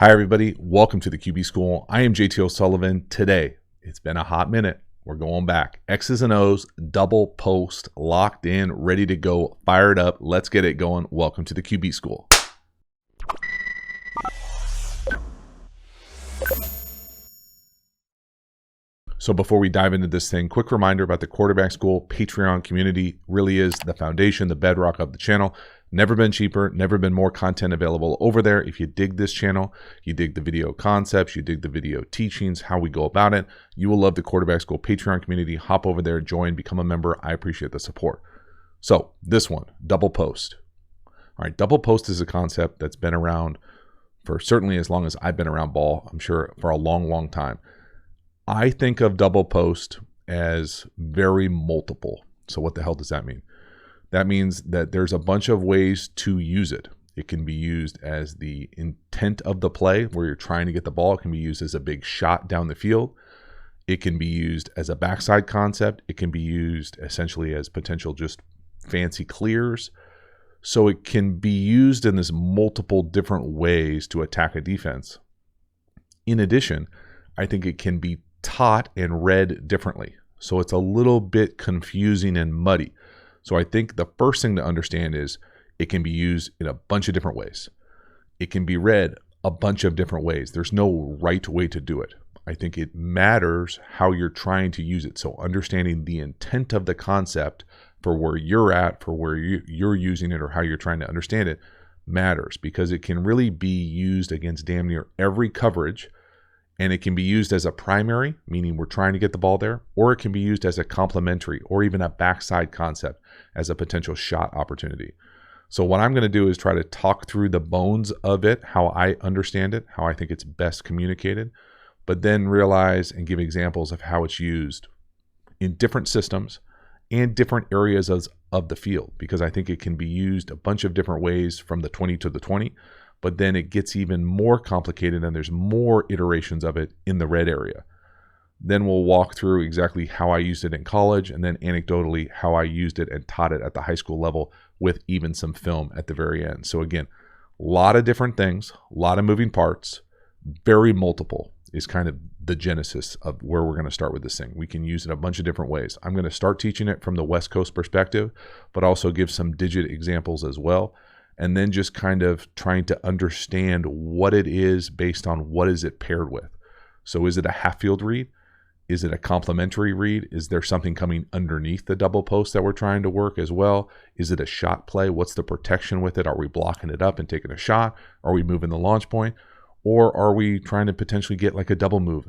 Hi, everybody. Welcome to the QB School. I am JT O'Sullivan. Today, it's been a hot minute. We're going back. X's and O's, double post, locked in, ready to go, fired up. Let's get it going. Welcome to the QB School. So before we dive into this thing, quick reminder about the Quarterback School Patreon community. Really is the foundation, the bedrock of the channel. Never been cheaper, never been more content available over there. If you dig this channel, you dig the video concepts, you dig the video teachings, how we go about it, you will love the Quarterback School Patreon community. Hop over there, join, become a member. I appreciate the support. So this one, double post. All right, double post is a concept that's been around for certainly as long as I've been around ball. I'm sure for a long, long time. I think of double post as very multiple. So what the hell does that mean? That means that there's a bunch of ways to use it. It can be used as the intent of the play where you're trying to get the ball. It can be used as a big shot down the field. It can be used as a backside concept. It can be used essentially as potential just fancy clears. So it can be used in this multiple different ways to attack a defense. In addition, I think it can be taught and read differently. So it's a little bit confusing and muddy. So I think the first thing to understand is it can be used in a bunch of different ways. It can be read a bunch of different ways. There's no right way to do it. I think it matters how you're trying to use it. So understanding the intent of the concept for where you're at, for where you're using it or how you're trying to understand it matters, because it can really be used against damn near every coverage. And it can be used as a primary, meaning we're trying to get the ball there, or it can be used as a complementary or even a backside concept as a potential shot opportunity. So what I'm going to do is try to talk through the bones of it, how I understand it, how I think it's best communicated, but then realize and give examples of how it's used in different systems and different areas of the field, because I think it can be used a bunch of different ways from the 20 to the 20. But then it gets even more complicated and there's more iterations of it in the red area. Then we'll walk through exactly how I used it in college, and then anecdotally how I used it and taught it at the high school level with even some film at the very end. So again, a lot of different things, a lot of moving parts, very multiple is kind of the genesis of where we're going to start with this thing. We can use it a bunch of different ways. I'm going to start teaching it from the West Coast perspective, but also give some digit examples as well. And then just kind of trying to understand what it is based on what is it paired with. So is it a half field read? Is it a complementary read? Is there something coming underneath the double post that we're trying to work as well? Is it a shot play? What's the protection with it? Are we blocking it up and taking a shot? Are we moving the launch point? Or are we trying to potentially get like a double move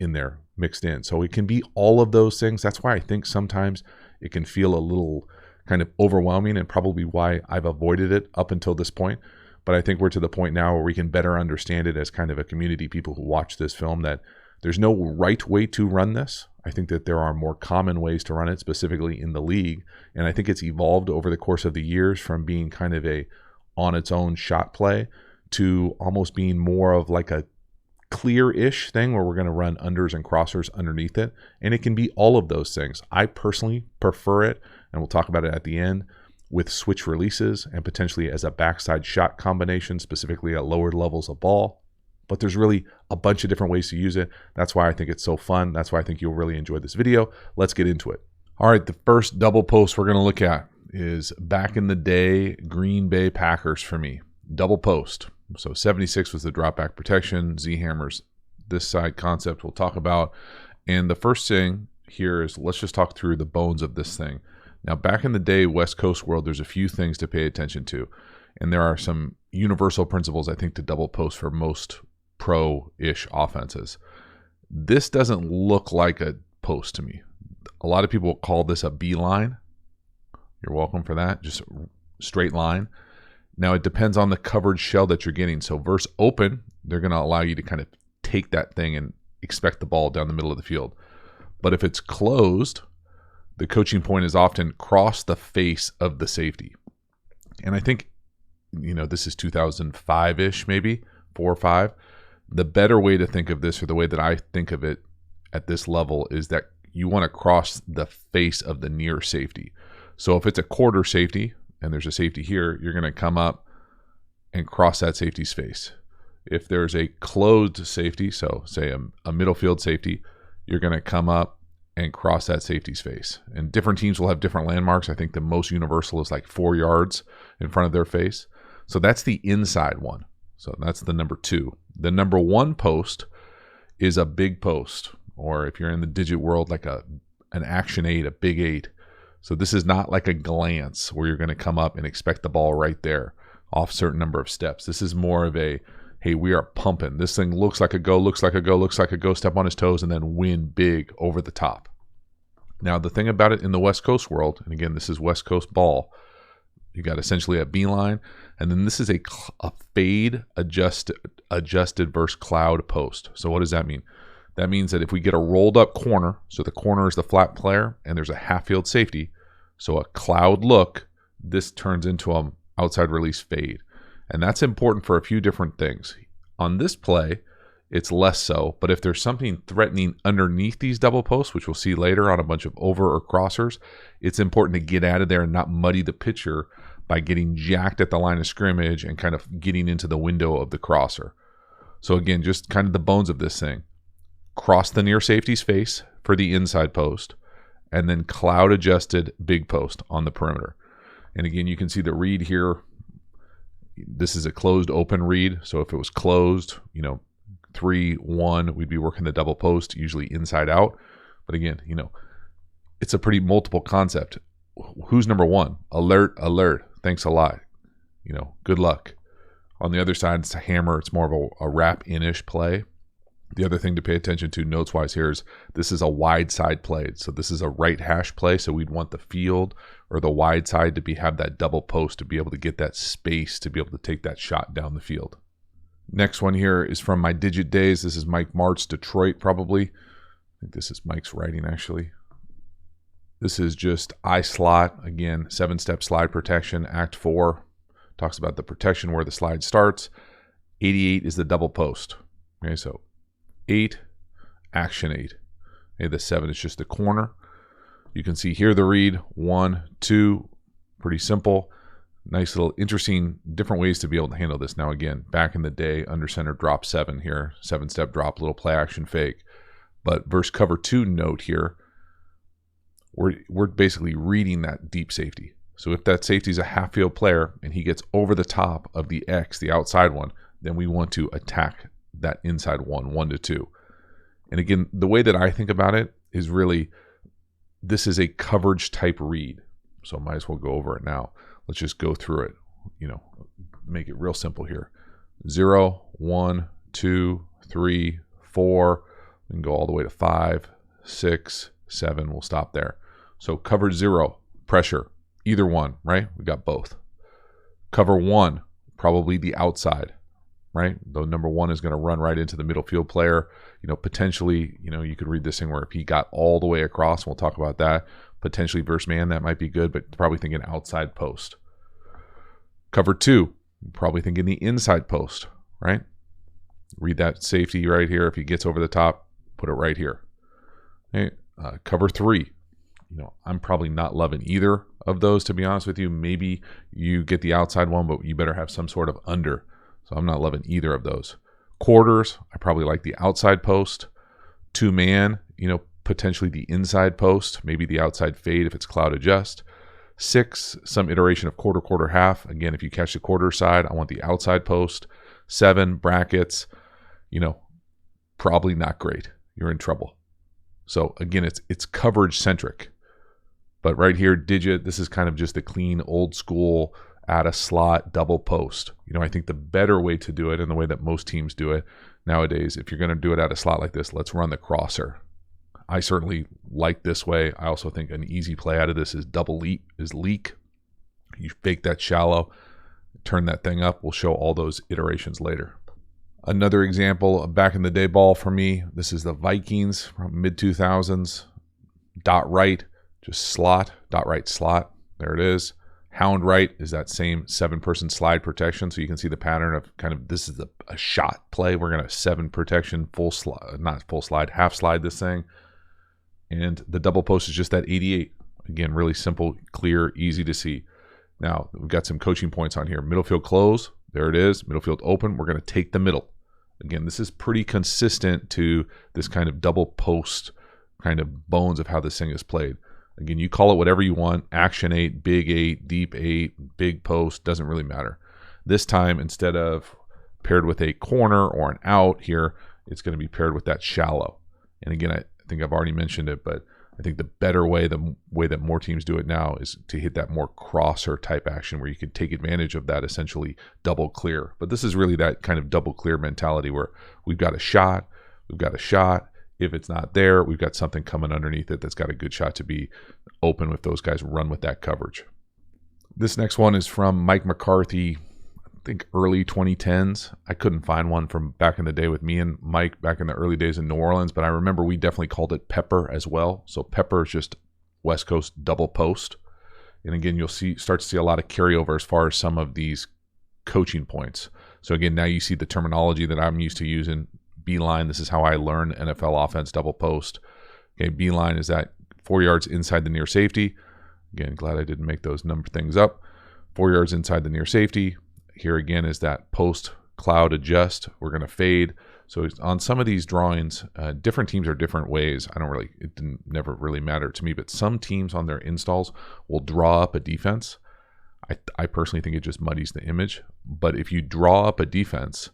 in there mixed in? So it can be all of those things. That's why I think sometimes it can feel a little kind of overwhelming, and probably why I've avoided it up until this point. But I think we're to the point now where we can better understand it as kind of a community, people who watch this film, that there's no right way to run this. I think that there are more common ways to run it, specifically in the league. And I think it's evolved over the course of the years from being kind of a on its own shot play to almost being more of like a clear-ish thing where we're going to run unders and crossers underneath it. And it can be all of those things. I personally prefer it, and we'll talk about it at the end, with switch releases and potentially as a backside shot combination, specifically at lower levels of ball. But there's really a bunch of different ways to use it. That's why I think it's so fun. That's why I think you'll really enjoy this video. Let's get into it. All right, the first double post we're going to look at is back in the day, Green Bay Packers for me. Double post. So 76 was the drop back protection, Z-hammers, this side concept we'll talk about. And the first thing here is let's just talk through the bones of this thing. Now, back in the day, West Coast world, there's a few things to pay attention to. And there are some universal principles, I think, to double post for most pro-ish offenses. This doesn't look like a post to me. A lot of people call this a B line. You're welcome for that. Just straight line. Now, it depends on the coverage shell that you're getting. So versus open, they're going to allow you to kind of take that thing and expect the ball down the middle of the field. But if it's closed, the coaching point is often cross the face of the safety. And I think, this is 2005-ish, maybe 4 or 5. The better way to think of this, or the way that I think of it at this level, is that you want to cross the face of the near safety. So if it's a quarter safety and there's a safety here, you're going to come up and cross that safety's face. If there's a closed safety, so say a middle field safety, you're going to come up and cross that safety's face. And different teams will have different landmarks. I think the most universal is like 4 yards in front of their face. So that's the inside one. So that's the number 2. The number 1 post is a big post, or if you're in the digit world, like an action 8, a big 8. So this is not like a glance where you're going to come up and expect the ball right there off a certain number of steps. This is more of a, hey, we are pumping. This thing looks like a go, looks like a go, looks like a go, step on his toes, and then win big over the top. Now, the thing about it in the West Coast world, and again, this is West Coast ball, you got essentially a beeline, and then this is a fade adjusted versus cloud post. So what does that mean? That means that if we get a rolled up corner, so the corner is the flat player, and there's a half field safety, so a cloud look, this turns into an outside release fade. And that's important for a few different things. On this play, it's less so, but if there's something threatening underneath these double posts, which we'll see later on a bunch of over or crossers, it's important to get out of there and not muddy the picture by getting jacked at the line of scrimmage and kind of getting into the window of the crosser. So again, just kind of the bones of this thing. Cross the near safety's face for the inside post, and then cloud adjusted big post on the perimeter. And again, you can see the read here. This is a closed open read. So if it was closed, 3-1, we'd be working the double post, usually inside out. But again, it's a pretty multiple concept. Who's number 1? Alert, alert. Thanks a lot. Good luck. On the other side, it's a hammer. It's more of a wrap-in-ish play. The other thing to pay attention to notes-wise here is this is a wide side play. So this is a right hash play. So we'd want the field or the wide side to have that double post to be able to get that space to be able to take that shot down the field. Next one here is from my digit days. This is Mike Martz, Detroit, probably. I think this is Mike's writing, actually. This is just I slot. Again, 7-step slide protection. Act 4 talks about the protection where the slide starts. 88 is the double post. Okay, so 8, action 8. Okay, the 7 is just the corner. You can see here the read, 1, 2, pretty simple. Nice little interesting different ways to be able to handle this. Now again, back in the day, under center drop 7 here, 7-step drop, little play action fake. But versus cover 2 note here, we're basically reading that deep safety. So if that safety is a half field player and he gets over the top of the X, the outside one, then we want to attack that inside 1 to 2. And again, the way that I think about it is really, this is a coverage type read. So might as well go over it now. Let's just go through it, make it real simple here. 0, 1, 2, 3, 4. We can go all the way to 5, 6, 7. We'll stop there. So cover 0, pressure, either one, right? We got both. Cover 1, probably the outside, right? The number 1 is going to run right into the middle field player. Potentially, you could read this thing where if he got all the way across, and we'll talk about that, potentially versus man, that might be good, but probably thinking outside post. Cover 2, probably thinking the inside post, right? Read that safety right here. If he gets over the top, put it right here. Okay. Cover 3, I'm probably not loving either of those, to be honest with you. Maybe you get the outside one, but you better have some sort of under. So I'm not loving either of those. Quarters, I probably like the outside post. 2-man, potentially the inside post, maybe the outside fade if it's cloud adjust. 6, some iteration of quarter, quarter, half. Again, if you catch the quarter side, I want the outside post. 7, brackets, probably not great. You're in trouble. So again, it's coverage centric. But right here, digit, this is kind of just a clean old school add a slot double post. I think the better way to do it, and the way that most teams do it nowadays, if you're going to do it at a slot like this, let's run the crosser. I certainly like this way. I also think an easy play out of this is leak. You fake that shallow, turn that thing up. We'll show all those iterations later. Another example of back in the day ball for me, this is the Vikings from mid-2000s. Dot right, just slot, dot right slot. There it is. Hound right is that same 7-person slide protection. So you can see the pattern of kind of, this is a shot play. We're going to 7 protection, full slide, not full slide, half slide this thing. And the double post is just that 88. Again, really simple, clear, easy to see. Now, we've got some coaching points on here. Middle field close, there it is. Middle field open, we're going to take the middle. Again, this is pretty consistent to this kind of double post kind of bones of how this thing is played. Again, you call it whatever you want, action 8, big 8, deep 8, big post, doesn't really matter. This time, instead of paired with a corner or an out here, it's going to be paired with that shallow. And again, I think I've already mentioned it, but I think the better way, the way that more teams do it now, is to hit that more crosser type action where you can take advantage of that essentially double clear. But this is really that kind of double clear mentality where we've got a shot, If it's not there, we've got something coming underneath it that's got a good shot to be open if those guys run with that coverage. This next one is from Mike McCarthy, I think early 2010s. I couldn't find one from back in the day with me and Mike back in the early days in New Orleans, but I remember we definitely called it pepper as well. So pepper is just West Coast double post. And again, you'll start to see a lot of carryover as far as some of these coaching points. So again, now you see the terminology that I'm used to using. B-line, this is how I learned NFL offense double post. Okay, B-line is that 4 yards inside the near safety. Again, glad I didn't make those number things up. 4 yards inside the near safety. Here again is that post cloud adjust. We're going to fade. So on some of these drawings, different teams are different ways. It didn't never really matter to me, but some teams on their installs will draw up a defense. I personally think it just muddies the image. But if you draw up a defense,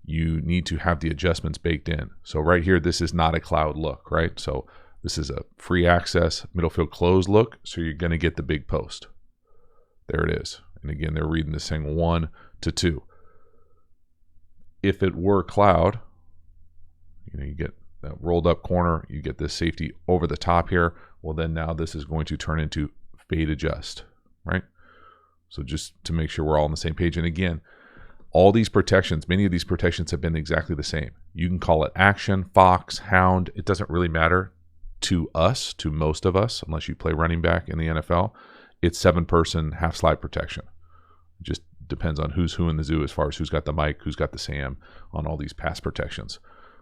you need to have the adjustments baked in. So right here, this is not a cloud look, right? So this is a free access middle field closed look. So you're going to get the big post. There it is. And again, they're reading this thing 1 to 2. If it were cloud, you get that rolled up corner, you get this safety over the top here. Well, then now this is going to turn into fade adjust, right? So just to make sure we're all on the same page. And again, all these protections, many of these protections have been exactly the same. You can call it action, fox, hound. It doesn't really matter to us, to most of us, unless you play running back in the NFL. It's 7-person half slide protection. It just depends on who's who in the zoo as far as who's got the mic, who's got the Sam on all these pass protections.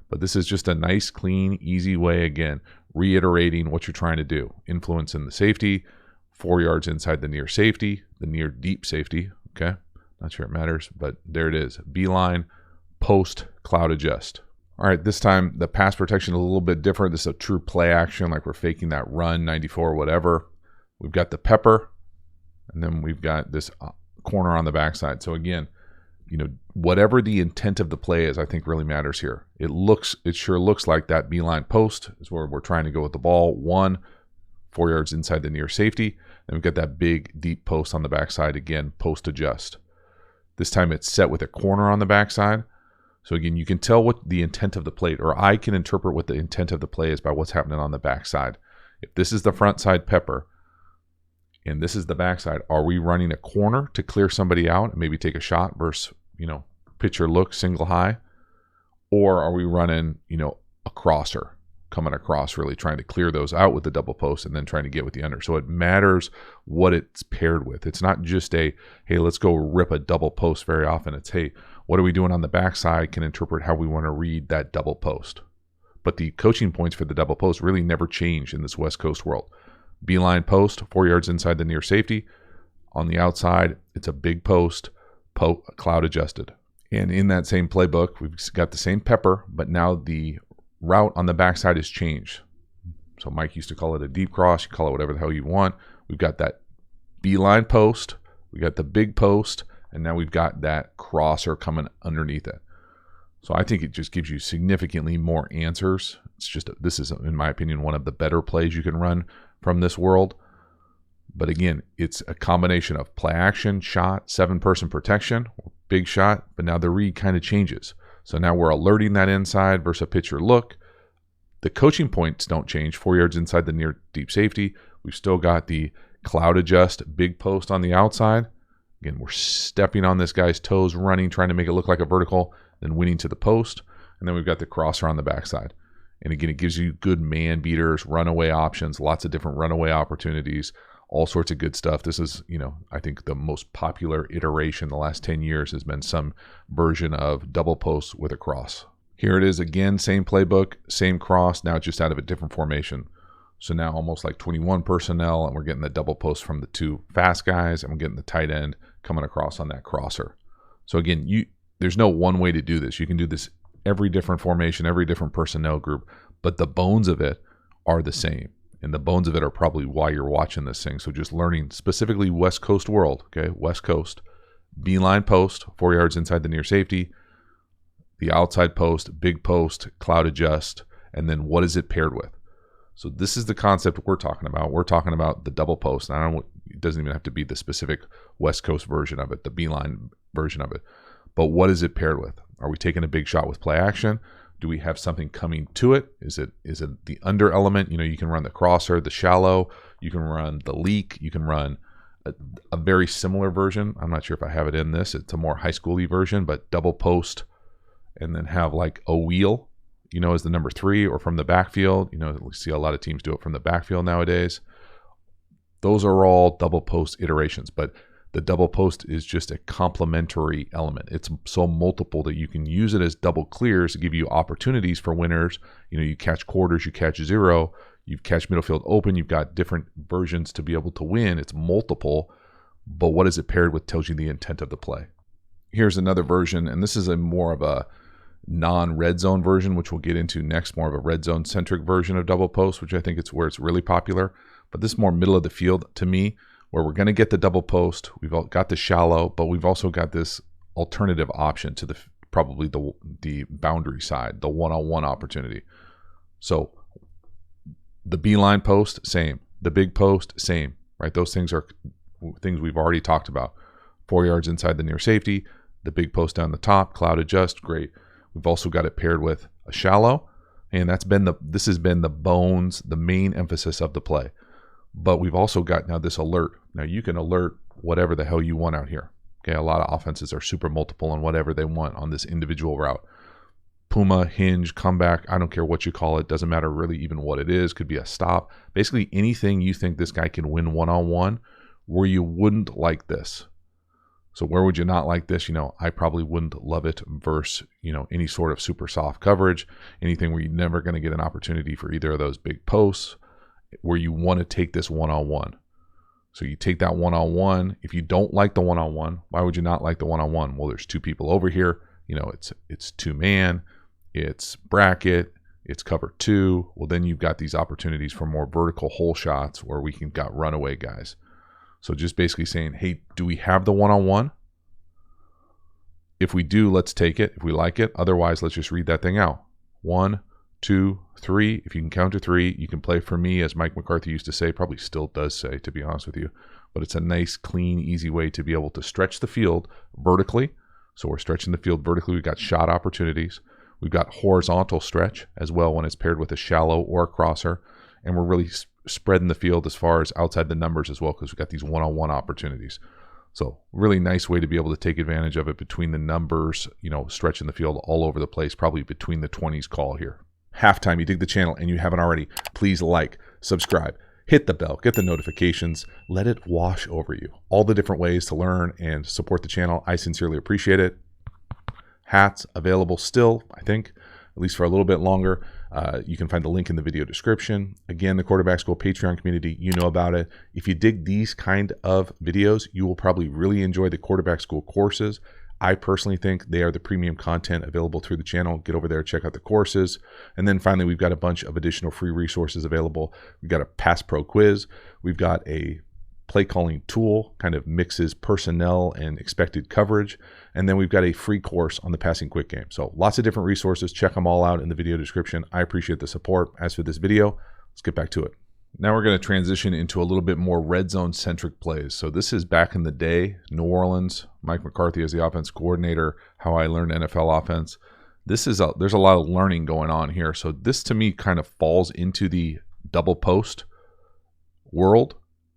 But this is just a nice, clean, easy way, again, reiterating what you're trying to do. Influence in the safety, 4 yards inside the near safety, the near deep safety, okay? Not sure it matters, but there it is. B-line, post, cloud adjust. All right, this time the pass protection is a little bit different. This is a true play action, like we're faking that run, 94, whatever. We've got the pepper, and then we've got this corner on the backside. So again, whatever the intent of the play is, I think really matters here. It sure looks like that B-line post is where we're trying to go with the ball. 4 yards inside the near safety. Then we've got that big, deep post on the backside, again, post adjust. This time it's set with a corner on the backside. So again, you can tell what the intent of the play, or I can interpret what the intent of the play is by what's happening on the backside. If this is the front side pepper and this is the backside, are we running a corner to clear somebody out and maybe take a shot versus, pitch or look single high? Or are we running, a crosser coming across, really trying to clear those out with the double post and then trying to get with the under? So it matters what it's paired with. It's not just hey, let's go rip a double post very often. It's, hey, what are we doing on the backside can interpret how we want to read that double post. But the coaching points for the double post really never change in this West Coast world. B-line post, 4 yards inside the near safety. On the outside, it's a big post, cloud adjusted. And in that same playbook, we've got the same pepper, but now the route on the backside is changed. So Mike used to call it a deep cross. You call it whatever the hell you want. We've got that B-line post. We got the big post. And now we've got that crosser coming underneath it. So I think it just gives you significantly more answers. This is, in my opinion, one of the better plays you can run from this world. But again, it's a combination of play action, shot, 7-person protection, big shot, but now the read kind of changes. So now we're alerting that inside versus a pitch or look. The coaching points don't change. 4 yards inside the near deep safety. We've still got the cloud adjust, big post on the outside. Again, we're stepping on this guy's toes, running, trying to make it look like a vertical, then winning to the post. And then we've got the crosser on the backside. And again, it gives you good man beaters, runaway options, lots of different runaway opportunities, all sorts of good stuff. This is, I think the most popular iteration the last 10 years has been some version of double post with a cross. Here it is again, same playbook, same cross, now just out of a different formation. So now almost like 21 personnel, and we're getting the double post from the 2 fast guys, and we're getting the tight end coming across on that crosser. So again, there's no one way to do this. You can do this every different formation, every different personnel group, but the bones of it are the same. And the bones of it are probably why you're watching this thing. So just learning specifically West Coast world, okay? West Coast, beeline post, 4 yards inside the near safety, the outside post, big post, cloud adjust, and then what is it paired with? So this is the concept we're talking about. We're talking about the double post. And I don't know, it doesn't even have to be the specific West Coast version of it, the beeline version of it. But what is it paired with? Are we taking a big shot with play action? Do we have something coming to it? Is it the under element? You know, you can run the crosser, the shallow. You can run the leak. You can run a very similar version. I'm not sure if I have it in this. It's a more high school-y version, but double post and then have like a wheel, you know, as the number 3 or from the backfield. You know, we see a lot of teams do it from the backfield nowadays. Those are all double post iterations, but the double post is just a complementary element. It's so multiple that you can use it as double clears to give you opportunities for winners. You know, you catch quarters, you catch zero, you catch middle field open. You've got different versions to be able to win. It's multiple, but what is it paired with tells you the intent of the play. Here's another version, and this is a more of a non-red zone version, which we'll get into next, more of a red zone centric version of double post, which I think it's where it's really popular. But this is more middle of the field to me, where we're going to get the double post. We've got the shallow, but we've also got this alternative option to probably the boundary side, the one-on-one opportunity. So the beeline post, same. The big post, same, right? Those things are things we've already talked about. 4 yards inside the near safety, the big post down the top, cloud adjust, great. We've also got it paired with a shallow, and this has been the bones, the main emphasis of the play. But we've also got now this alert. Now you can alert whatever the hell you want out here. Okay, a lot of offenses are super multiple on whatever they want on this individual route. PUMA, hinge, comeback, I don't care what you call it. Doesn't matter really even what it is. Could be a stop. Basically anything you think this guy can win one-on-one where you wouldn't like this. So where would you not like this? You know, I probably wouldn't love it versus, you know, any sort of super soft coverage, anything where you're never going to get an opportunity for either of those big posts, where you want to take this one-on-one. So you take that one-on-one. If you don't like the one-on-one, why would you not like the one-on-one? Well, there's 2 people over here. You know, it's 2-man, it's bracket, it's cover 2. Well, then you've got these opportunities for more vertical hole shots where we can got runaway guys. So just basically saying, hey, do we have the one-on-one? If we do, let's take it. If we like it, otherwise, let's just read that thing out. 1, 2, 3. If you can count to 3, you can play for me, as Mike McCarthy used to say, probably still does say, to be honest with you. But it's a nice, clean, easy way to be able to stretch the field vertically. So we're stretching the field vertically. We've got shot opportunities. We've got horizontal stretch as well when it's paired with a shallow or a crosser. And we're really spreading the field as far as outside the numbers as well, because we've got these one-on-one opportunities. So really nice way to be able to take advantage of it between the numbers, you know, stretching the field all over the place, probably between the 20s call here. Halftime, you dig the channel and you haven't already, please like, subscribe, hit the bell, get the notifications, let it wash over you. All the different ways to learn and support the channel. I sincerely appreciate it. Hats available still, I think, at least for a little bit longer. You can find the link in the video description. Again, the Quarterback School Patreon community, you know about it. If you dig these kind of videos, you will probably really enjoy the Quarterback School courses. I personally think they are the premium content available through the channel. Get over there, check out the courses. And then finally, we've got a bunch of additional free resources available. We've got a Pass Pro Quiz. We've got a play calling tool, kind of mixes personnel and expected coverage. And then we've got a free course on the passing quick game. So lots of different resources. Check them all out in the video description. I appreciate the support. As for this video, let's get back to it. Now we're going to transition into a little bit more red zone centric plays. So this is back in the day, New Orleans, Mike McCarthy as the offense coordinator, how I learned NFL offense. There's a lot of learning going on here. So this to me kind of falls into the double post world,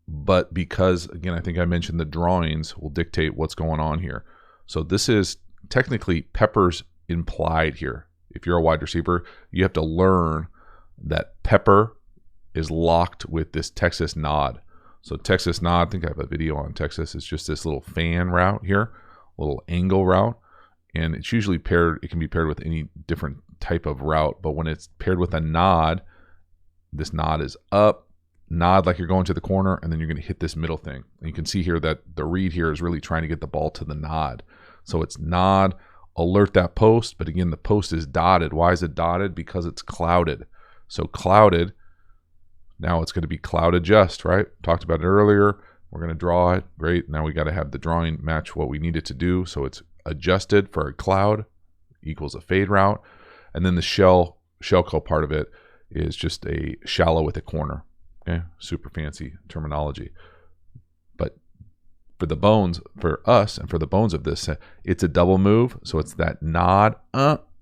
but because, again, I think I mentioned the drawings will dictate what's going on here. So this is technically Pepper's implied here. If you're a wide receiver, you have to learn that Pepper is locked with this Texas nod. So Texas nod, I think I have a video on Texas. It's just this little fan route here, little angle route. And it's usually paired, it can be paired with any different type of route. But when it's paired with a nod, this nod is up, nod like you're going to the corner, and then you're going to hit this middle thing. And you can see here that the read here is really trying to get the ball to the nod. So it's nod alert that post. But again, the post is dotted. Why is it dotted? Because it's clouded. So clouded, now it's going to be cloud adjust, right? Talked about it earlier. We're going to draw it. Great. Now we got to have the drawing match what we need it to do. So it's adjusted for a cloud equals a fade route. And then the shellco part of it is just a shallow with a corner. Okay, super fancy terminology. But for the bones, for us and for the bones of this, it's a double move. So it's that nod,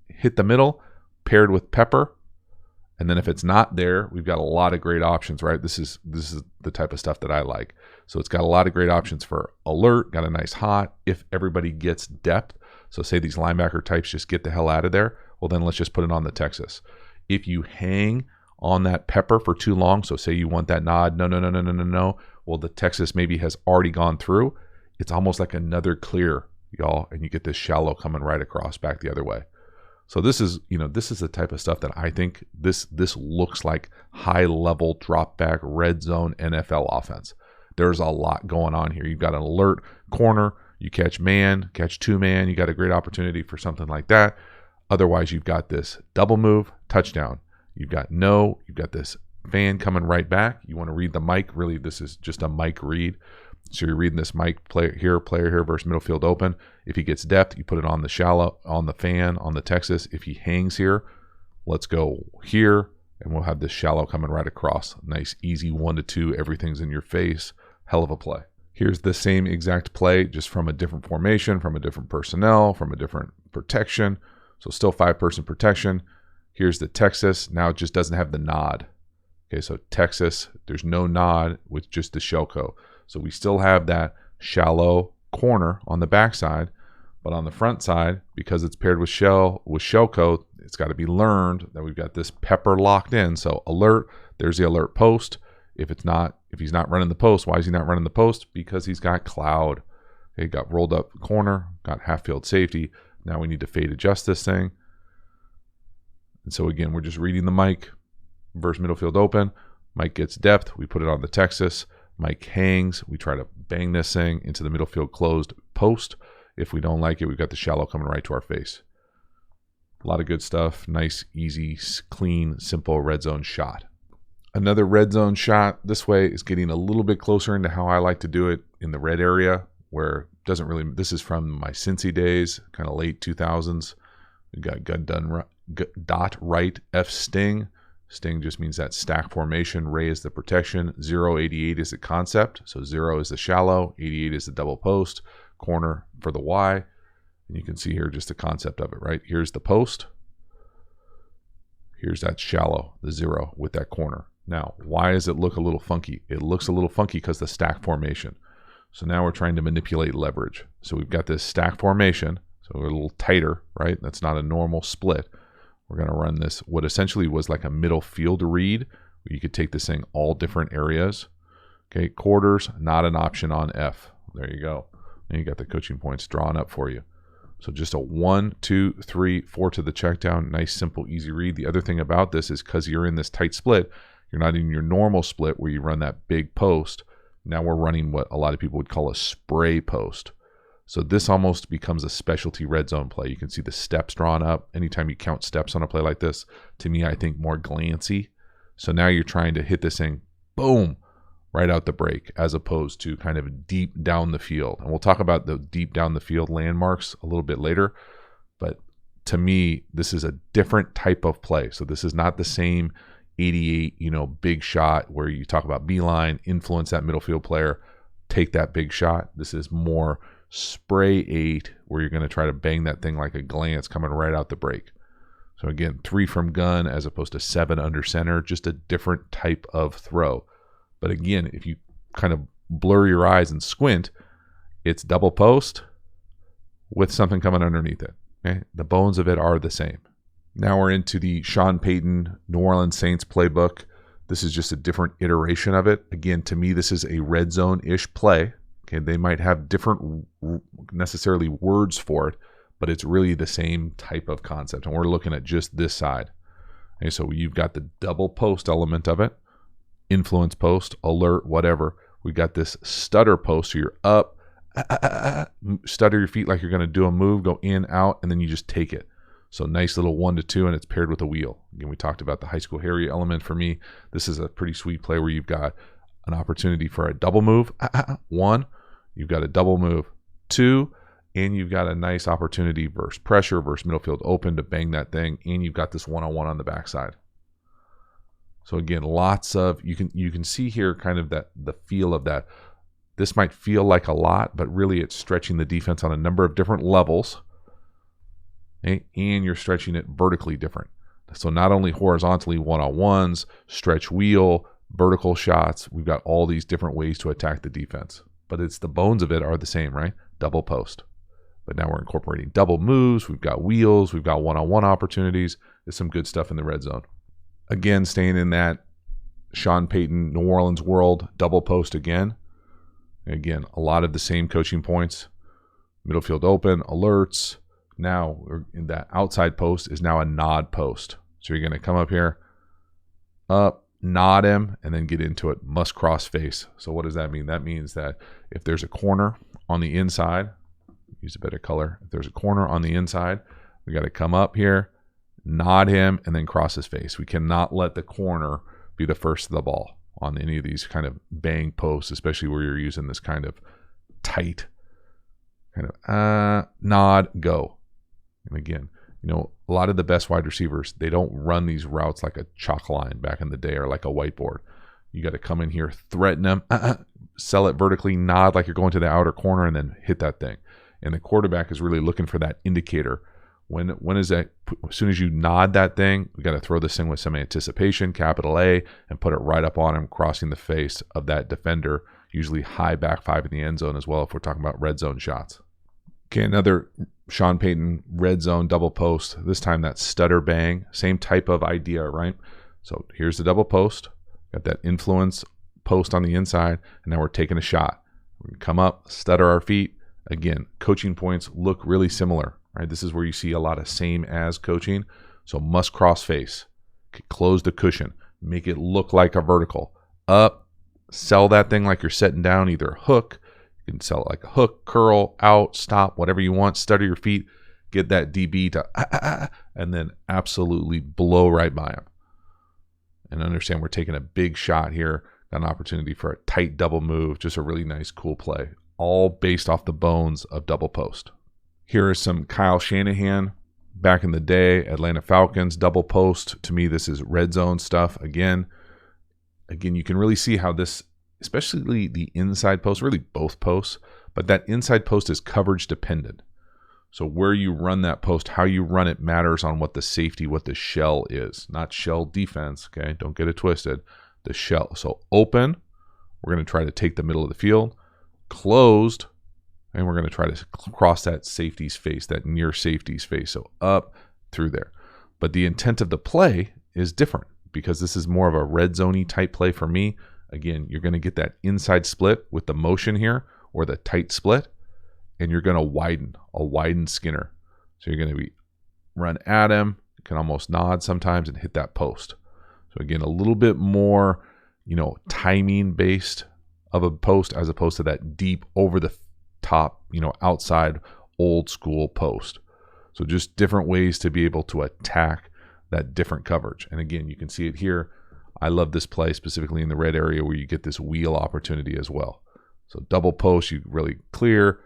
hit the middle, paired with pepper. And then if it's not there, we've got a lot of great options, right? This is the type of stuff that I like. So it's got a lot of great options for alert, got a nice hot, if everybody gets depth. So say these linebacker types just get the hell out of there, well then let's just put it on the Texas. If you hang on that pepper for too long, so say you want that nod, no, well the Texas maybe has already gone through, it's almost like another clear, y'all, and you get this shallow coming right across back the other way. So this is the type of stuff that I think this looks like high level drop back red zone NFL offense. There's a lot going on here. You've got an alert corner, you catch man, catch two man, you got a great opportunity for something like that. Otherwise, you've got this double move, touchdown. You've got this fan coming right back. You want to read the mic. Really, this is just a mic read. So you're reading this mic, player here versus middle field open. If he gets depth, you put it on the shallow, on the fan, on the Texas. If he hangs here, let's go here, and we'll have this shallow coming right across. Nice, easy 1-2. Everything's in your face. Hell of a play. Here's the same exact play, just from a different formation, from a different personnel, from a different protection. So still 5-person protection. Here's the Texas. Now it just doesn't have the nod. Okay, so Texas, there's no nod with just the shellco. So we still have that shallow corner on the backside, but on the front side, because it's paired with shellco, it's got to be learned that we've got this pepper locked in. So alert, there's the alert post. If he's not running the post, why is he not running the post? Because he's got cloud. Okay, got rolled up corner, got half field safety. Now we need to fade adjust this thing. And so again, we're just reading the mic versus middle field open. Mike gets depth, we put it on the Texas. Mike hangs, we try to bang this thing into the middle field closed post. If we don't like it, we've got the shallow coming right to our face. A lot of good stuff. Nice, easy, clean, simple red zone shot. Another red zone shot this way is getting a little bit closer into how I like to do it in the red area, where it doesn't really, this is from my Cincy days, kind of late 2000s. We got dot right F sting. Sting just means that stack formation. Ray is the protection. 088 is the concept. So 0 is the shallow. 88 is the double post. Corner for the Y. And you can see here just the concept of it, right? Here's the post. Here's that shallow, the 0 with that corner. Now, why does it look a little funky? It looks a little funky because the stack formation. So now we're trying to manipulate leverage. So we've got this stack formation. So we're a little tighter, right? That's not a normal split. We're going to run this, what essentially was like a middle field read, where you could take this thing all different areas. Okay, quarters, not an option on F. There you go. And you got the coaching points drawn up for you. So just a 1, 2, 3, 4 to the check down. Nice, simple, easy read. The other thing about this is because you're in this tight split, you're not in your normal split where you run that big post. Now we're running what a lot of people would call a spray post. So this almost becomes a specialty red zone play. You can see the steps drawn up. Anytime you count steps on a play like this, to me, I think more glancy. So now you're trying to hit this thing, boom, right out the break, as opposed to kind of deep down the field. And we'll talk about the deep down the field landmarks a little bit later. But to me, this is a different type of play. So this is not the same 88, big shot where you talk about beeline, influence that middle field player, take that big shot. This is more spray 8, where you're going to try to bang that thing like a glance coming right out the break. So again, 3 from gun as opposed to 7 under center, just a different type of throw. But again, if you kind of blur your eyes and squint, it's double post with something coming underneath it. Okay? The bones of it are the same. Now we're into the Sean Payton New Orleans Saints playbook. This is just a different iteration of it. Again, to me, this is a red zone-ish play. Okay, they might have different necessarily words for it, but it's really the same type of concept. And we're looking at just this side. Okay, so you've got the double post element of it, influence post, alert, whatever. We got this stutter post, so you're up, stutter your feet like you're going to do a move, go in, out, and then you just take it. So nice little 1 to 2, and it's paired with a wheel. Again, we talked about the high school Harry element. For me, this is a pretty sweet play where you've got an opportunity for a double move, 1, you've got a double move, 2, and you've got a nice opportunity versus pressure, versus middle field open to bang that thing, and you've got this one-on-one on the backside. So again, lots of, you can see here kind of that the feel of that. This might feel like a lot, but really it's stretching the defense on a number of different levels, okay? And you're stretching it vertically different. So not only horizontally one-on-ones, stretch wheel, vertical shots, we've got all these different ways to attack the defense. But it's the bones of it are the same, right? Double post. But now we're incorporating double moves, we've got wheels, we've got one-on-one opportunities. There's some good stuff in the red zone. Again, staying in that Sean Payton, New Orleans world, double post again. Again, a lot of the same coaching points. Middle field open, alerts. Now, in that outside post is now a nod post. So you're going to come up here, up, nod him, and then get into it. Must cross face. So what does that mean? That means that if there's a corner on the inside, use a better color. If there's a corner on the inside, we got to come up here, nod him, and then cross his face. We cannot let the corner be the first to the ball on any of these kind of bang posts, especially where you're using this kind of tight kind of nod, go. And again, you know, a lot of the best wide receivers, they don't run these routes like a chalk line back in the day or like a whiteboard. You got to come in here, threaten them, sell it vertically, nod like you're going to the outer corner, and then hit that thing. And the quarterback is really looking for that indicator. When is that? As soon as you nod that thing, we got to throw this thing with some anticipation, capital A, and put it right up on him, crossing the face of that defender, usually high back 5 in the end zone as well if we're talking about red zone shots. Okay, another Sean Payton red zone double post. This time that stutter bang, same type of idea, right? So here's the double post, got that influence post on the inside, and now we're taking a shot. We can come up, stutter our feet. Again, coaching points look really similar. Right, this is where you see a lot of same as coaching. So must cross face, close the cushion, make it look like a vertical. Up, sell that thing like you're setting down either a hook. You can sell it like a hook, curl, out, stop, whatever you want. Stutter your feet, get that DB to and then absolutely blow right by him. And understand we're taking a big shot here. Got an opportunity for a tight double move, just a really nice, cool play. All based off the bones of double post. Here is some Kyle Shanahan back in the day, Atlanta Falcons, double post. To me, this is red zone stuff. Again, you can really see how this, especially the inside post, really both posts, but that inside post is coverage dependent. So where you run that post, how you run it matters on what the safety, what the shell is. Not shell defense, okay? Don't get it twisted. The shell. So open, we're going to try to take the middle of the field. Closed, and we're going to try to cross that safety's face, that near safety's face. So up through there. But the intent of the play is different because this is more of a red zone-y type play for me. Again, you're going to get that inside split with the motion here or the tight split, and you're going to widen, a widened Skinner. So you're going to be run at him. You can almost nod sometimes and hit that post. So again, a little bit more, timing based of a post as opposed to that deep over the top, outside old school post. So just different ways to be able to attack that different coverage. And again, you can see it here. I love this play specifically in the red area where you get this wheel opportunity as well. So double post, you really clear,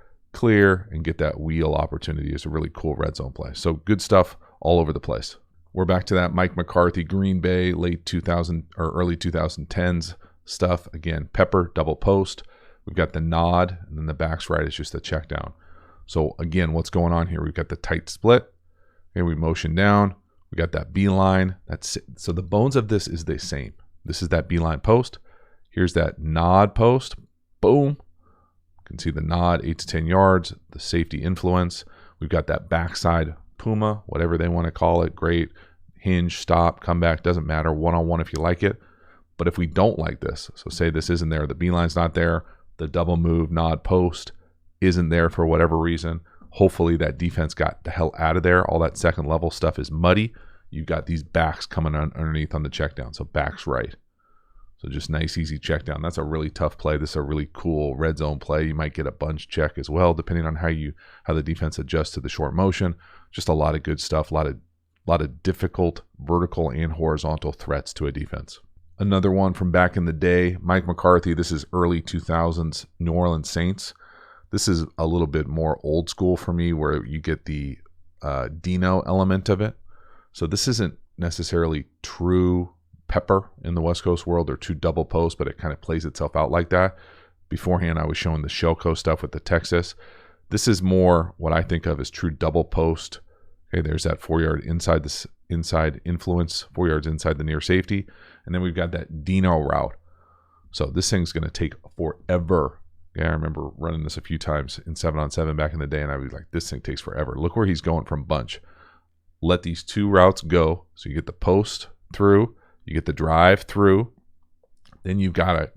and get that wheel opportunity. Is a really cool red zone play. So good stuff all over the place. We're back to that Mike McCarthy, Green Bay, late 2000 or early 2010s stuff. Again, pepper, double post. We've got the nod, and then the backs right is just the check down. So again, what's going on here? We've got the tight split. Okay, we motion down. We got that beeline. So the bones of this is the same. This is that beeline post. Here's that nod post. Boom. You can see the nod, 8 to 10 yards, the safety influence. We've got that backside PUMA, whatever they want to call it. Great. Hinge, stop, come back, doesn't matter. One-on-one if you like it. But if we don't like this, so say this isn't there, the beeline's not there, the double move, nod post isn't there for whatever reason. Hopefully that defense got the hell out of there. All that second level stuff is muddy. You've got these backs coming underneath on the check down. So backs right. So just nice, easy check down. That's a really tough play. This is a really cool red zone play. You might get a bunch check as well, depending on how the defense adjusts to the short motion. Just a lot of good stuff. A lot of difficult vertical and horizontal threats to a defense. Another one from back in the day, Mike McCarthy. This is early 2000s New Orleans Saints. This is a little bit more old school for me, where you get the Dino element of it. So this isn't necessarily true pepper in the West Coast world or true double post, but it kind of plays itself out like that. Beforehand, I was showing the Shellco stuff with the Texas. This is more what I think of as true double post. Okay, there's that 4-yard inside influence, 4 yards inside the near safety. And then we've got that Dino route. So this thing's going to take forever. Yeah, I remember running this a few times in 7-on-7 back in the day, and I was like, this thing takes forever. Look where he's going from bunch. Let these two routes go. So you get the post through, you get the drive through. Then you've got to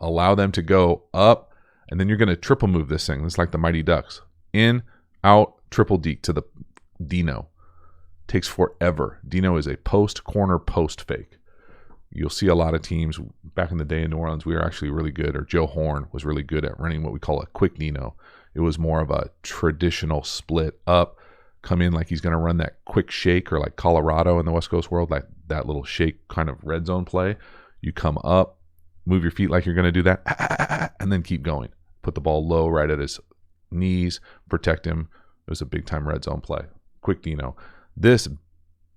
allow them to go up, and then you're going to triple move this thing. It's like the Mighty Ducks. In, out, triple D to the Dino. Takes forever. Dino is a post corner post fake. You'll see a lot of teams back in the day in New Orleans, we were actually really good, or Joe Horn was really good at running what we call a quick Dino. It was more of a traditional split up, come in like he's going to run that quick shake, or like Colorado in the West Coast world, like that little shake kind of red zone play. You come up, move your feet like you're going to do that, and then keep going. Put the ball low right at his knees, protect him. It was a big time red zone play. Quick Dino. This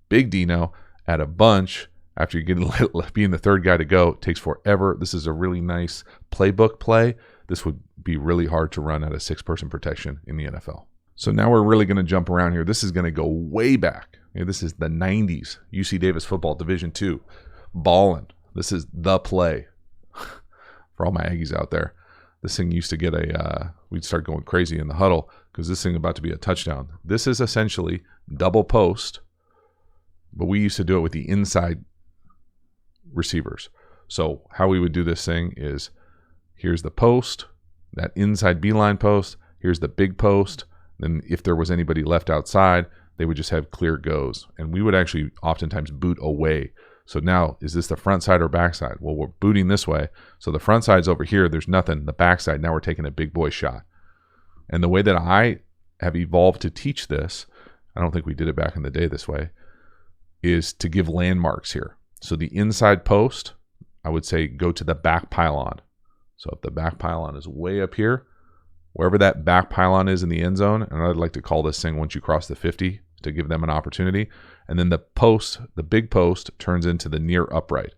big Dino at a bunch, after you get being the third guy to go, takes forever. This is a really nice playbook play. This would be really hard to run at a 6-person protection in the NFL. So now we're really going to jump around here. This is going to go way back. This is the 90s. UC Davis football, Division II. Ballin'. This is the play for all my Aggies out there. This thing used to get we'd start going crazy in the huddle because this thing about to be a touchdown. This is essentially double post, but we used to do it with the inside receivers. So how we would do this thing is, here's the post, that inside beeline post, here's the big post. Then if there was anybody left outside, they would just have clear goes. And we would actually oftentimes boot away. So now, is this the front side or back side? Well, we're booting this way. So the front side's over here. There's nothing. The back side, now we're taking a big boy shot. And the way that I have evolved to teach this, I don't think we did it back in the day this way, is to give landmarks here. So the inside post, I would say go to the back pylon. So if the back pylon is way up here, wherever that back pylon is in the end zone, and I'd like to call this thing once you cross the 50 to give them an opportunity. And then the post, the big post, turns into the near upright.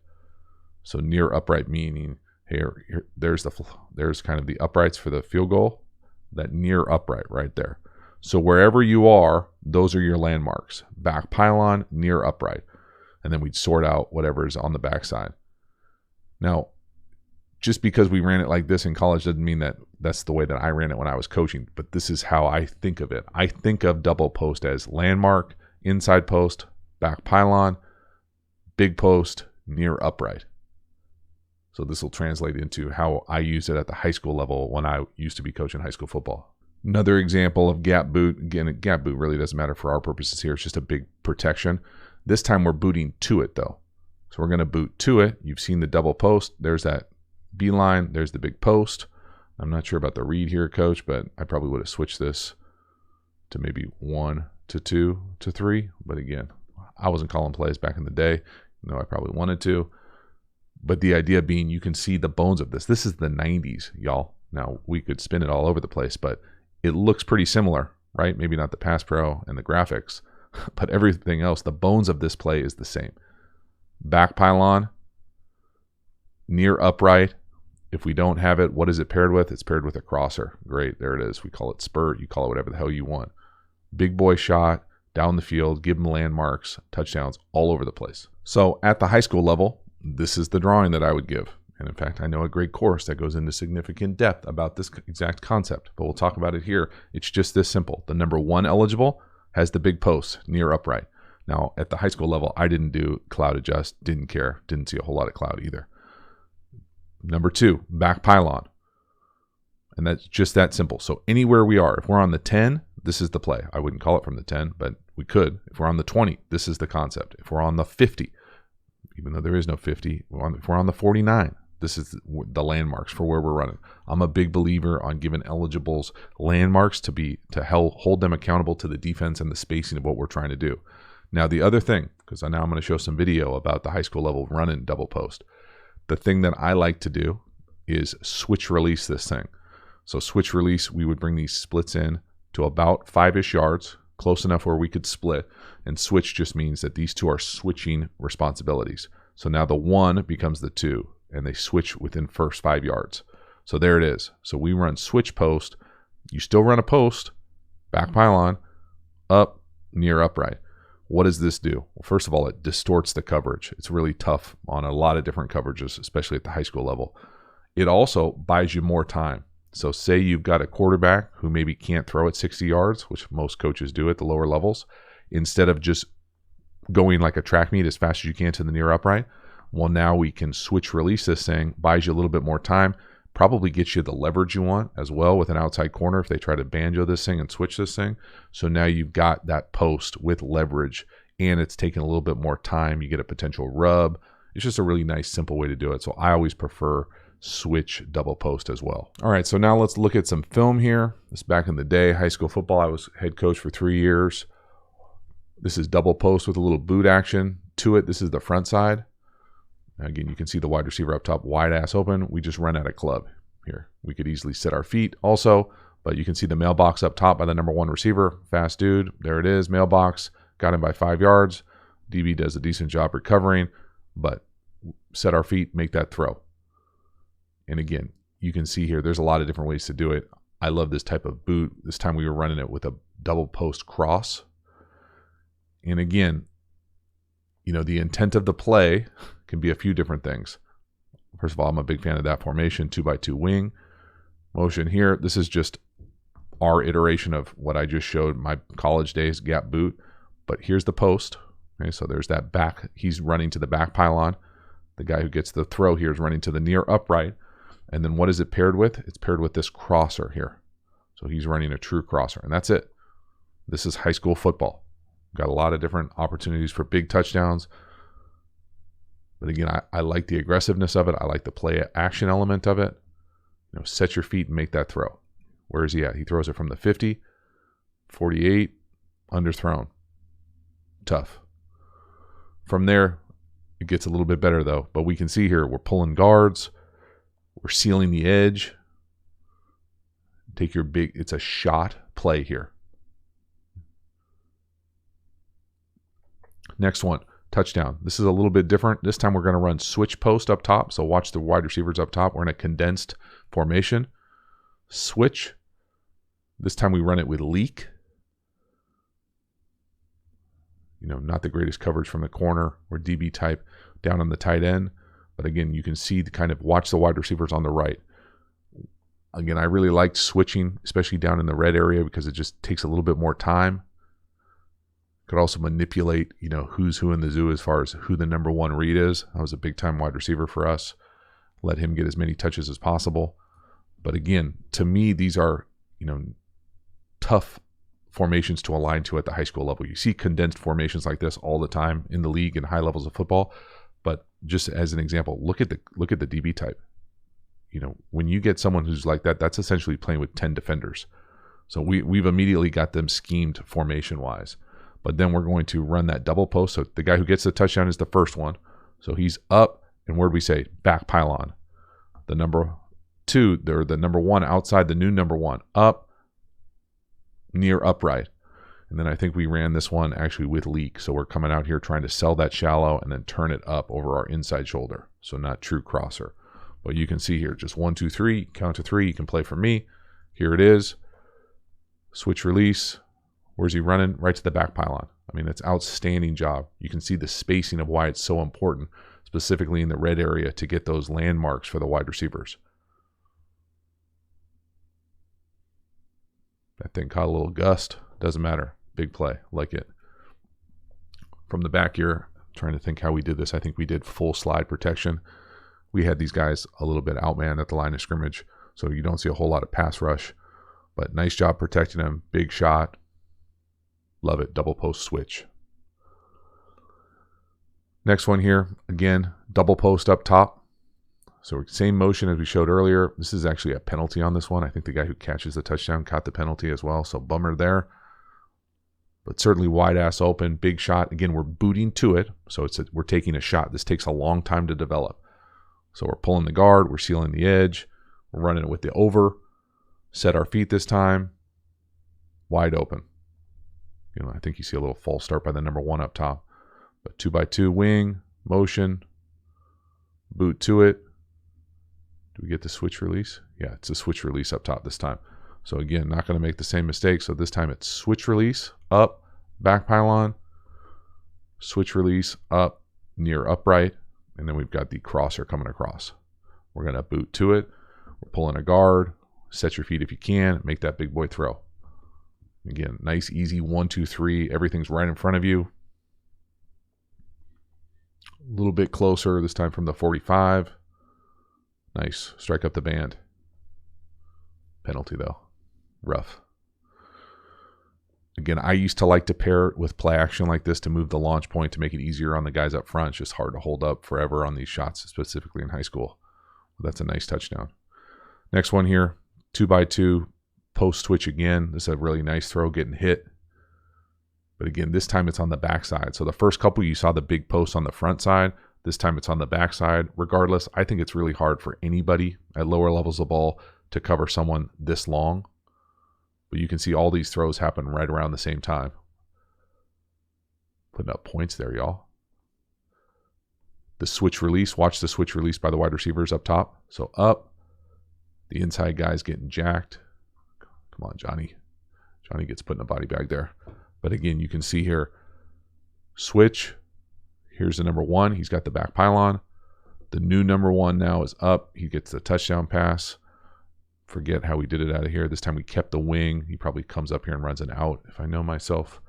So near upright meaning here there's kind of the uprights for the field goal, that near upright right there. So wherever you are, those are your landmarks. Back pylon, near upright. And then we'd sort out whatever is on the backside. Now, just because we ran it like this in college doesn't mean that that's the way that I ran it when I was coaching, but this is how I think of it. I think of double post as landmark, inside post, back pylon, big post, near upright. So this will translate into how I use it at the high school level when I used to be coaching high school football. Another example of gap boot. Again, a gap boot really doesn't matter for our purposes here. It's just a big protection. This time we're booting to it though. So we're going to boot to it. You've seen the double post. There's that beeline. There's the big post. I'm not sure about the read here, coach, but I probably would have switched this to maybe 1 to 2 to 3. But again, I wasn't calling plays back in the day. I probably wanted to. But the idea being, you can see the bones of this. This is the 90s, y'all. Now, we could spin it all over the place, but it looks pretty similar, right? Maybe not the pass pro and the graphics, but everything else, the bones of this play is the same. Back pylon, near upright. If we don't have it, what is it paired with? It's paired with a crosser. Great, there it is. We call it spurt. You call it whatever the hell you want. Big boy shot, down the field, give them landmarks, touchdowns all over the place. So at the high school level, this is the drawing that I would give. And in fact, I know a great course that goes into significant depth about this exact concept, but we'll talk about it here. It's just this simple. The number 1 eligible has the big post near upright. Now, at the high school level, I didn't do cloud adjust, didn't care, didn't see a whole lot of cloud either. Number 2, back pylon. And that's just that simple. So anywhere we are, if we're on the 10, this is the play. I wouldn't call it from the 10, but we could. If we're on the 20, this is the concept. If we're on the 50, even though there is no 50. If we're on the 49, this is the landmarks for where we're running. I'm a big believer on giving eligibles landmarks to hold them accountable to the defense and the spacing of what we're trying to do. Now, the other thing, because now I'm going to show some video about the high school level run and double post. The thing that I like to do is switch release this thing. So switch release, we would bring these splits in to about 5-ish yards, close enough where we could split. And switch just means that these two are switching responsibilities. So now the 1 becomes the 2, and they switch within first 5 yards. So there it is. So we run switch post. You still run a post, back pylon, up, near upright. What does this do? Well, first of all, it distorts the coverage. It's really tough on a lot of different coverages, especially at the high school level. It also buys you more time. So say you've got a quarterback who maybe can't throw at 60 yards, which most coaches do at the lower levels. Instead of just going like a track meet as fast as you can to the near upright, well, now we can switch release this thing, buys you a little bit more time, probably gets you the leverage you want as well with an outside corner if they try to banjo this thing and switch this thing. So now you've got that post with leverage, and it's taking a little bit more time. You get a potential rub. It's just a really nice, simple way to do it. So I always prefer switch double post as well. All right, so now let's look at some film here. This is back in the day, high school football. I was head coach for 3 years. This is double post with a little boot action to it. This is the front side. Now again, you can see the wide receiver up top, wide ass open. We just run out of club here. We could easily set our feet also, but you can see the mailbox up top by the number 1 receiver. Fast dude. There it is, mailbox. Got him by 5 yards. DB does a decent job recovering, but set our feet, make that throw. And again, you can see here, there's a lot of different ways to do it. I love this type of boot. This time we were running it with a double post cross. And again, you know, the intent of the play can be a few different things. First of all, I'm a big fan of that formation, 2x2 wing motion here. This is just our iteration of what I just showed my college days gap boot. But here's the post. Okay, so there's that back. He's running to the back pylon. The guy who gets the throw here is running to the near upright. And then what is it paired with? It's paired with this crosser here. So he's running a true crosser, and that's it. This is high school football. Got a lot of different opportunities for big touchdowns. But again, I like the aggressiveness of it. I like the play action element of it. You know, set your feet and make that throw. Where is he at? He throws it from the 50, 48, underthrown. Tough. From there, it gets a little bit better though. But we can see here, we're pulling guards. We're sealing the edge. Take your big, it's a shot play here. Next one, touchdown. This is a little bit different. This time we're going to run switch post up top. So watch the wide receivers up top. We're in a condensed formation. Switch. This time we run it with leak. You know, not the greatest coverage from the corner or DB type down on the tight end. But again, you can see the kind of watch the wide receivers on the right. Again, I really liked switching, especially down in the red area, because it just takes a little bit more time. Could also manipulate, you know, who's who in the zoo as far as who the number 1 read is. That was a big time wide receiver for us. Let him get as many touches as possible. But again, to me, these are, you know, tough formations to align to at the high school level. You see condensed formations like this all the time in the league and high levels of football. But just as an example, look at the DB type. You know, when you get someone who's like that, that's essentially playing with 10 defenders. So we've immediately got them schemed formation wise. But then we're going to run that double post. So the guy who gets the touchdown is the first one. So he's up, and where do we say? Back pylon. The number 2, they're the number 1 outside the new number 1. Up, near upright. And then I think we ran this one actually with leak. So we're coming out here trying to sell that shallow and then turn it up over our inside shoulder. So not true crosser. But you can see here, just 1, 2, 3, count to 3. You can play for me. Here it is. Switch release. Where's he running? Right to the back pylon. I mean, it's outstanding job. You can see the spacing of why it's so important, specifically in the red area, to get those landmarks for the wide receivers. That thing caught a little gust. Doesn't matter. Big play. Like it. From the back here, I'm trying to think how we did this. I think we did full slide protection. We had these guys a little bit outmanned at the line of scrimmage, so you don't see a whole lot of pass rush. But nice job protecting them. Big shot. Love it. Double post switch. Next one here, again, double post up top. So same motion as we showed earlier. This is actually a penalty on this one. I think the guy who catches the touchdown caught the penalty as well. So bummer there. But certainly wide ass open, big shot. Again, we're booting to it. So we're taking a shot. This takes a long time to develop. So we're pulling the guard. We're sealing the edge. We're running it with the over. Set our feet this time. Wide open. I think you see a little false start by the number 1 up top. But 2x2 wing, motion, boot to it. Do we get the switch release? Yeah, it's a switch release up top this time. So again, not going to make the same mistake. So this time it's switch release, up, back pylon, switch release, up, near upright, and then we've got the crosser coming across. We're going to boot to it. We're pulling a guard. Set your feet if you can. Make that big boy throw. Again, nice, easy 1, 2, 3. Everything's right in front of you. A little bit closer, this time from the 45. Nice. Strike up the band. Penalty, though. Rough. Again, I used to like to pair it with play action like this to move the launch point to make it easier on the guys up front. It's just hard to hold up forever on these shots, specifically in high school. But that's a nice touchdown. Next one here, 2x2, post switch again. This is a really nice throw, getting hit. But again, this time it's on the backside. So the first couple you saw the big post on the front side. This time it's on the backside. Regardless, I think it's really hard for anybody at lower levels of ball to cover someone this long. But you can see all these throws happen right around the same time. Putting up points there, y'all. The switch release. Watch the switch release by the wide receivers up top. So up. The inside guy's getting jacked. Come on, Johnny. Johnny gets put in a body bag there. But again, you can see here, switch. Here's the number 1. He's got the back pylon. The new number 1 now is up. He gets the touchdown pass. Forget how we did it out of here. This time we kept the wing. He probably comes up here and runs an out, if I know myself.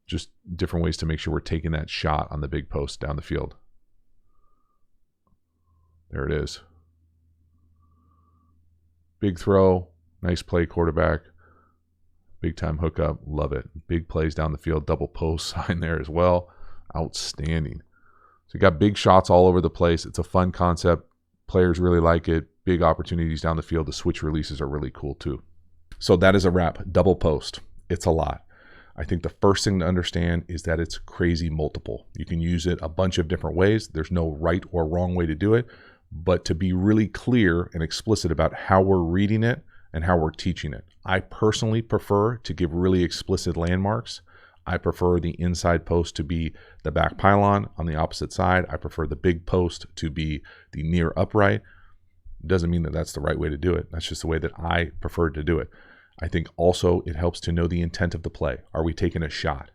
Just different ways to make sure we're taking that shot on the big post down the field. There it is. Big throw. Nice play, quarterback. Big time hookup. Love it. Big plays down the field. Double post sign there as well. Outstanding. So you got big shots all over the place. It's a fun concept. Players really like it. Big opportunities down the field. The switch releases are really cool too. So that is a wrap. Double post. It's a lot. I think the first thing to understand is that it's crazy multiple. You can use it a bunch of different ways. There's no right or wrong way to do it. But to be really clear and explicit about how we're reading it and how we're teaching it. I personally prefer to give really explicit landmarks. I prefer the inside post to be the back pylon on the opposite side. I prefer the big post to be the near upright. Doesn't mean that that's the right way to do it. That's just the way that I prefer to do it. I think also it helps to know the intent of the play. Are we taking a shot?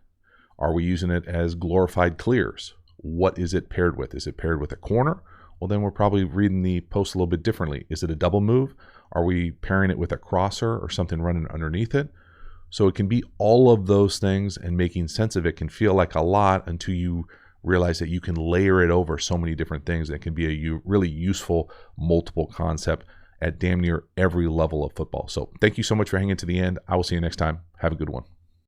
Are we using it as glorified clears? What is it paired with? Is it paired with a corner? Well, then we're probably reading the post a little bit differently. Is it a double move? Are we pairing it with a crosser or something running underneath it? So it can be all of those things, and making sense of it can feel like a lot until you realize that you can layer it over so many different things. That can be a really useful multiple concept at damn near every level of football. So thank you so much for hanging to the end. I will see you next time. Have a good one.